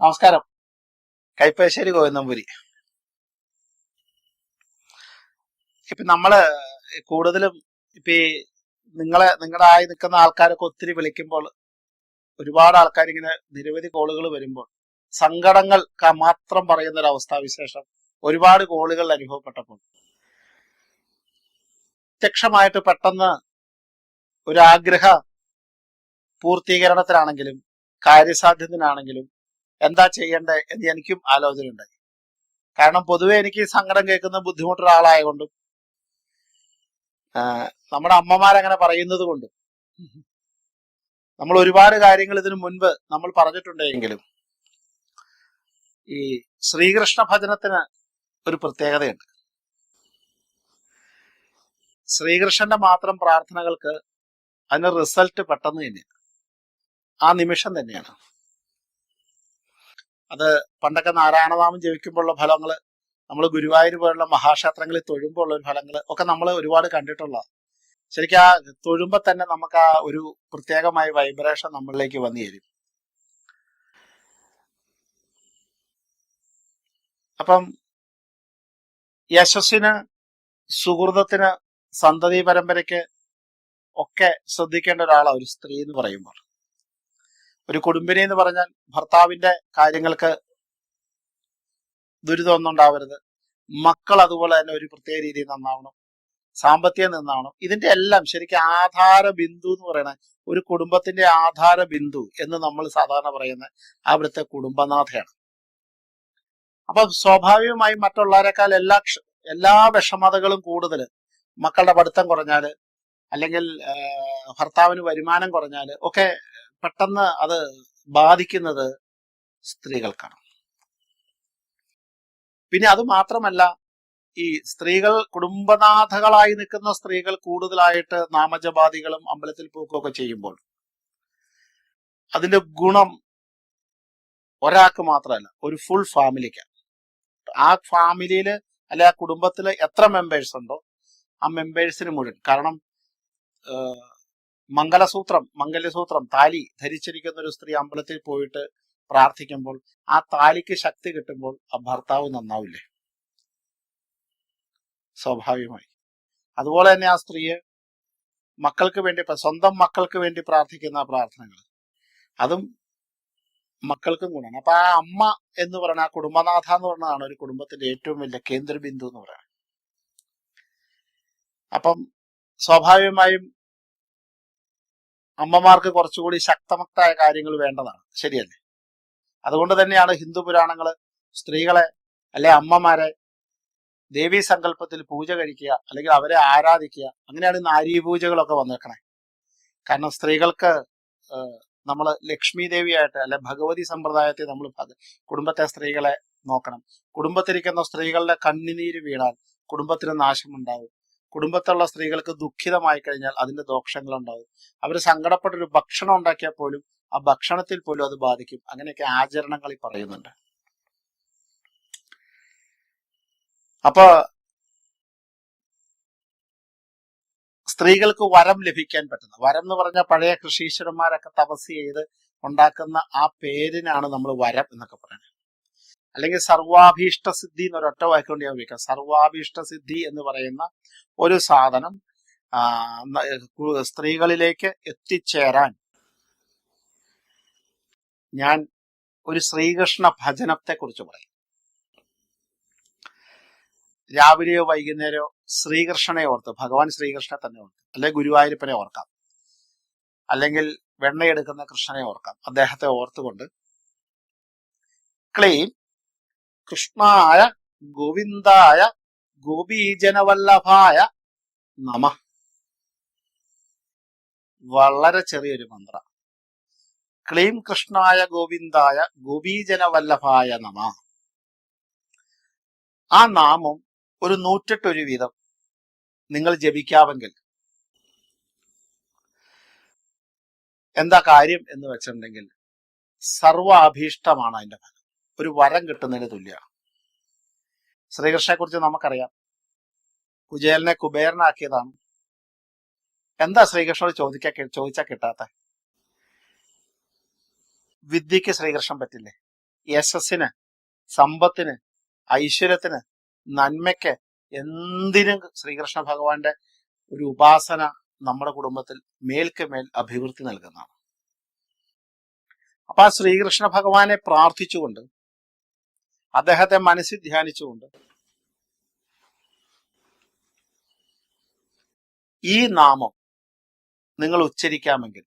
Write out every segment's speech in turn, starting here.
നമസ്കാരം. കൈപ്പശ്ശേരി ഗോവിന്ദമ്പുരി. ഇപ്പൊ നമ്മള് കൂടുതലും ഇപ്പൊ ഈ നിങ്ങളുടെ ആയി നിൽക്കുന്ന ആൾക്കാരൊക്കെ ഒത്തിരി വിളിക്കുമ്പോൾ ഒരുപാട് ആൾക്കാർ ഇങ്ങനെ നിരവധി കോളുകൾ വരുമ്പോൾ സങ്കടങ്ങൾ മാത്രം പറയുന്ന ഒരു അവസ്ഥാവിശേഷം ഒരുപാട് കോളുകൾ അനുഭവപ്പെട്ടപ്പോൾ പ്രത്യക്ഷമായിട്ട് പെട്ടെന്ന് ഒരു ആഗ്രഹ പൂർത്തീകരണത്തിനാണെങ്കിലും കാര്യസാധ്യത്തിനാണെങ്കിലും എന്താ ചെയ്യണ്ടേ എന്ന് എനിക്കും ആലോചന ഉണ്ടായി. കാരണം പൊതുവെ എനിക്ക് സങ്കടം കേൾക്കുന്ന ബുദ്ധിമുട്ടുള്ള ആളായതുകൊണ്ടും നമ്മുടെ അമ്മമാരങ്ങനെ പറയുന്നത് കൊണ്ടും നമ്മൾ ഒരുപാട് കാര്യങ്ങൾ ഇതിനു മുൻപ് നമ്മൾ പറഞ്ഞിട്ടുണ്ടെങ്കിലും ഈ ശ്രീകൃഷ്ണ ഭജനത്തിന് ഒരു പ്രത്യേകതയുണ്ട്. ശ്രീകൃഷ്ണന്റെ മാത്രം പ്രാർത്ഥനകൾക്ക് അതിന് റിസൾട്ട് പെട്ടെന്ന് തന്നെയാണ്, ആ നിമിഷം തന്നെയാണ്. അത് പണ്ടൊക്കെ നാരായണനാമം ജപിക്കുമ്പോഴുള്ള ഫലങ്ങള്, നമ്മൾ ഗുരുവായൂർ പോലുള്ള മഹാക്ഷേത്രങ്ങളിൽ തൊഴുമ്പോൾ ഉള്ള ഫലങ്ങള് ഒക്കെ നമ്മൾ ഒരുപാട് കണ്ടിട്ടുള്ളതാണ്. ശരിക്കും ആ തൊഴുമ്പോ തന്നെ നമുക്ക് ആ ഒരു പ്രത്യേകമായ വൈബ്രേഷൻ നമ്മളിലേക്ക് വന്നു തരും. അപ്പം യശസ്സിന്, സുഹൃതത്തിന്, സന്തതി പരമ്പരയ്ക്ക് ഒക്കെ ശ്രദ്ധിക്കേണ്ട ഒരാളാണ് ഒരു സ്ത്രീ എന്ന് പറയുമ്പോൾ. ഒരു കുടുംബിനി എന്ന് പറഞ്ഞാൽ ഭർത്താവിന്റെ കാര്യങ്ങൾക്ക് ദുരിതമൊന്നും ഉണ്ടാവരുത്, മക്കൾ അതുപോലെ തന്നെ ഒരു പ്രത്യേക രീതിയിൽ നന്നാവണം, സാമ്പത്തികം നന്നാവണം. ഇതിന്റെ എല്ലാം ശരിക്കും ആധാര ബിന്ദു എന്ന് പറയുന്നത്, ഒരു കുടുംബത്തിന്റെ ആധാര ബിന്ദു എന്ന് നമ്മൾ സാധാരണ പറയുന്ന അവിടുത്തെ കുടുംബനാഥയാണ്. അപ്പൊ സ്വാഭാവികമായും മറ്റുള്ളവരെക്കാൾ എല്ലാ വിഷമതകളും കൂടുതൽ മക്കളുടെ പഠിത്തം കുറഞ്ഞാല്, അല്ലെങ്കിൽ ഭർത്താവിന് വരുമാനം കുറഞ്ഞാല് ഒക്കെ പെട്ടെന്ന് അത് ബാധിക്കുന്നത് സ്ത്രീകൾക്കാണ്. പിന്നെ അത് മാത്രമല്ല, ഈ സ്ത്രീകൾ കുടുംബനാഥകളായി നിൽക്കുന്ന സ്ത്രീകൾ കൂടുതലായിട്ട് നാമജപാദികളും അമ്പലത്തിൽ പോക്കുകയൊക്കെ ചെയ്യുമ്പോൾ അതിന്റെ ഗുണം ഒരാൾക്ക് മാത്രമല്ല, ഒരു ഫുൾ ഫാമിലിക്കാണ്. ആ ഫാമിലിയില് അല്ലെ ആ കുടുംബത്തില് എത്ര മെമ്പേഴ്സ് ഉണ്ടോ ആ മെമ്പേഴ്സിന് മുഴുവൻ. കാരണം മംഗല്യസൂത്രം താലി ധരിച്ചിരിക്കുന്ന ഒരു സ്ത്രീ അമ്പലത്തിൽ പോയിട്ട് പ്രാർത്ഥിക്കുമ്പോൾ ആ താലിക്ക് ശക്തി കിട്ടുമ്പോൾ ആ ഭർത്താവ് നന്നാവില്ലേ? സ്വാഭാവികമായി. അതുപോലെ തന്നെ ആ സ്ത്രീയെ മക്കൾക്ക് വേണ്ടി, സ്വന്തം മക്കൾക്ക് വേണ്ടി പ്രാർത്ഥിക്കുന്ന പ്രാർത്ഥനകൾ, അതും മക്കൾക്കും ഗുണമാണ്. അപ്പൊ ആ അമ്മ എന്ന് പറയുന്ന, ആ കുടുംബനാഥ എന്ന് പറയുന്നതാണ് ഒരു കുടുംബത്തിന്റെ ഏറ്റവും വലിയ കേന്ദ്രബിന്ദു എന്ന് പറയുന്നത്. അപ്പം സ്വാഭാവികമായും അമ്മമാർക്ക് കുറച്ചുകൂടി ശക്തമക്തായ കാര്യങ്ങൾ വേണ്ടതാണ്, ശരിയല്ലേ? അതുകൊണ്ട് തന്നെയാണ് ഹിന്ദു പുരാണങ്ങള് സ്ത്രീകളെ അല്ലെ അമ്മമാരെ ദേവീ സങ്കല്പത്തിൽ പൂജ കഴിക്കുക, അല്ലെങ്കിൽ അവരെ ആരാധിക്കുക. അങ്ങനെയാണ് നാരീ പൂജകളൊക്കെ വന്നേക്കണേ. കാരണം സ്ത്രീകൾക്ക് നമ്മൾ ലക്ഷ്മി ദേവിയായിട്ട് അല്ലെ ഭഗവതി സമ്പ്രദായത്തെ നമ്മൾ കുടുംബത്തെ സ്ത്രീകളെ നോക്കണം. കുടുംബത്തിരിക്കുന്ന സ്ത്രീകളുടെ കണ്ണുനീര് വീണാൽ കുടുംബത്തിന് നാശമുണ്ടാവും. കുടുംബത്തിലുള്ള സ്ത്രീകൾക്ക് ദുഃഖിതമായി കഴിഞ്ഞാൽ അതിന്റെ ദോഷങ്ങളുണ്ടാവും. അവർ സങ്കടപ്പെട്ടൊരു ഭക്ഷണം ഉണ്ടാക്കിയാൽ പോലും ആ ഭക്ഷണത്തിൽ പോലും അത് ബാധിക്കും. അങ്ങനെയൊക്കെ ആചരണങ്ങളിൽ പറയുന്നുണ്ട്. അപ്പൊ സ്ത്രീകൾക്ക് വരം ലഭിക്കാൻ പറ്റുന്ന, വരം എന്ന് പറഞ്ഞാൽ പഴയ കൃഷീശ്വരന്മാരൊക്കെ തപസ് ചെയ്ത് ഉണ്ടാക്കുന്ന ആ പേരിനാണ് നമ്മൾ വരം എന്നൊക്കെ പറയുന്നത്. അല്ലെങ്കിൽ സർവാഭീഷ്ട സിദ്ധി എന്നൊരൊറ്റ വാക്കുകൊണ്ട് ഞാൻ ഉപയോഗിക്കാം. സർവാഭീഷ്ട സിദ്ധി എന്ന് പറയുന്ന ഒരു സാധനം സ്ത്രീകളിലേക്ക് എത്തിച്ചേരാൻ ഞാൻ ഒരു ശ്രീകൃഷ്ണ ഭജനത്തെ കുറിച്ച് പറയും. രാവിലെയോ വൈകുന്നേരമോ ശ്രീകൃഷ്ണനെ ഓർത്ത്, ഭഗവാൻ ശ്രീകൃഷ്ണനെ തന്നെ ഓർത്ത്, അല്ലെങ്കിൽ ഗുരുവായൂരപ്പനെ ഓർക്കാം, അല്ലെങ്കിൽ വെണ്ണയെടുക്കുന്ന കൃഷ്ണനെ ഓർക്കാം. അദ്ദേഹത്തെ ഓർത്തുകൊണ്ട് ക്ലീം കൃഷ്ണായ ഗോവിന്ദായ ഗോപീജനവല്ലഭായ നമ. വളരെ ചെറിയൊരു മന്ത്ര. ക്ലീം കൃഷ്ണായ ഗോവിന്ദായ ഗോപീജനവല്ലഭായ നമ. ആ നാമം ഒരു 108 വീതം നിങ്ങൾ ജപിക്കാമെങ്കിൽ എന്താ കാര്യം എന്ന് വെച്ചിട്ടുണ്ടെങ്കിൽ സർവാഭീഷ്ടമാണ് അതിന്റെ ഫലം. ഒരു വരം കിട്ടുന്നതിന് തുല്യമാണ്. ശ്രീകൃഷ്ണനെ കുറിച്ച് നമുക്കറിയാം, കുചേലനെ കുബേരനാക്കിയതാണ്. എന്താ ശ്രീകൃഷ്ണനോട് ചോദിച്ചാൽ കിട്ടാത്ത? വിദ്യക്ക് ശ്രീകൃഷ്ണൻ പറ്റില്ലേ? യശസ്സിന്, സമ്പത്തിന്, ഐശ്വര്യത്തിന്, നന്മയ്ക്ക്, എന്തിനും ശ്രീകൃഷ്ണ ഭഗവാന്റെ ഒരു ഉപാസന നമ്മുടെ കുടുംബത്തിൽ മേൽക്ക് മേൽ അഭിവൃദ്ധി നൽകുന്നതാണ്. അപ്പൊ ആ ശ്രീകൃഷ്ണ ഭഗവാനെ പ്രാർത്ഥിച്ചുകൊണ്ട്, അദ്ദേഹത്തെ മനസ്സിൽ ധ്യാനിച്ചുകൊണ്ട് ഈ നാമം നിങ്ങൾ ഉച്ചരിക്കാമെങ്കിൽ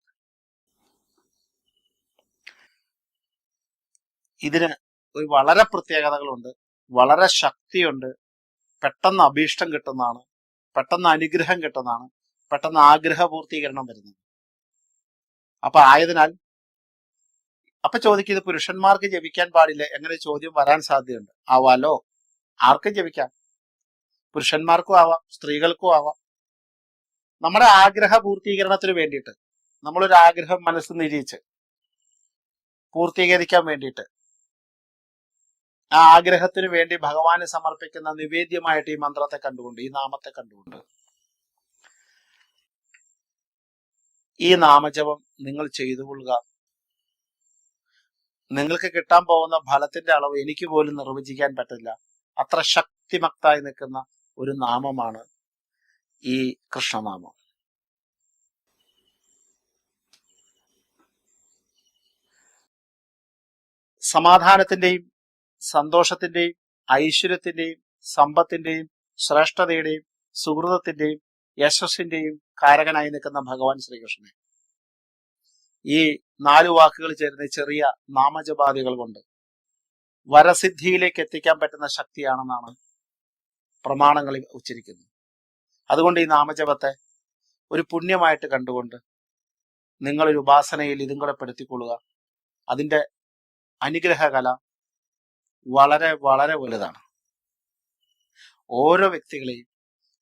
ഇതിന് ഒരു വളരെ പ്രത്യേകതകളുണ്ട്, വളരെ ശക്തിയുണ്ട്, പെട്ടെന്ന് അഭീഷ്ടം കിട്ടുന്നതാണ്, പെട്ടെന്ന് അനുഗ്രഹം കിട്ടുന്നതാണ്, പെട്ടെന്ന് ആഗ്രഹപൂർത്തീകരണം വരുന്നത്. അപ്പൊ ആയതിനാൽ അപ്പൊ ചോദിക്കും, ഇത് പുരുഷന്മാർക്ക് ജപിക്കാൻ പാടില്ല, എങ്ങനെ ചോദ്യം വരാൻ സാധ്യതയുണ്ട്. ആവാലോ, ആർക്കും ജപിക്കാം, പുരുഷന്മാർക്കും ആവാം, സ്ത്രീകൾക്കും ആവാം. നമ്മുടെ ആഗ്രഹ പൂർത്തീകരണത്തിന് വേണ്ടിയിട്ട്, നമ്മളൊരു ആഗ്രഹം മനസ്സ് നിരീച്ച് പൂർത്തീകരിക്കാൻ വേണ്ടിയിട്ട്, ആ ആഗ്രഹത്തിന് വേണ്ടി ഭഗവാന് സമർപ്പിക്കുന്ന നിവേദ്യമായിട്ട് ഈ മന്ത്രത്തെ കണ്ടുകൊണ്ട്, ഈ നാമത്തെ കണ്ടുകൊണ്ട് ഈ നാമജപം നിങ്ങൾ ചെയ്തുകൊള്ളുക. നിങ്ങൾക്ക് കിട്ടാൻ പോകുന്ന ഫലത്തിന്റെ അളവ് എനിക്ക് പോലും നിർവചിക്കാൻ പറ്റില്ല. അത്ര ശക്തിമത്തായി നിൽക്കുന്ന ഒരു നാമമാണ് ഈ കൃഷ്ണനാമം. സമാധാനത്തിന്റെയും സന്തോഷത്തിന്റെയും ഐശ്വര്യത്തിന്റെയും സമ്പത്തിന്റെയും ശ്രേഷ്ഠതയുടെയും സുഹൃതത്തിന്റെയും യശസ്സിന്റെയും കാരകനായി നിൽക്കുന്ന ഭഗവാൻ ശ്രീകൃഷ്ണനെ ഈ 4 വാക്കുകൾ ചേരുന്ന ചെറിയ നാമജപാദികൾ കൊണ്ട് വരസിദ്ധിയിലേക്ക് എത്തിക്കാൻ പറ്റുന്ന ശക്തിയാണെന്നാണ് പ്രമാണങ്ങളിൽ ഉച്ചരിക്കുന്നത്. അതുകൊണ്ട് ഈ നാമജപത്തെ ഒരു പുണ്യമായിട്ട് കണ്ടുകൊണ്ട് നിങ്ങളൊരു ഉപാസനയിൽ ഇതും കൂടെ പെടുത്തിക്കൊള്ളുക. അതിന്റെ അനുഗ്രഹകല വളരെ വളരെ വലുതാണ്. ഓരോ വ്യക്തികളെയും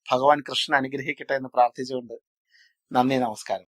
ഭഗവാൻ കൃഷ്ണൻ അനുഗ്രഹിക്കട്ടെ എന്ന് പ്രാർത്ഥിച്ചുകൊണ്ട് നന്ദി, നമസ്കാരം.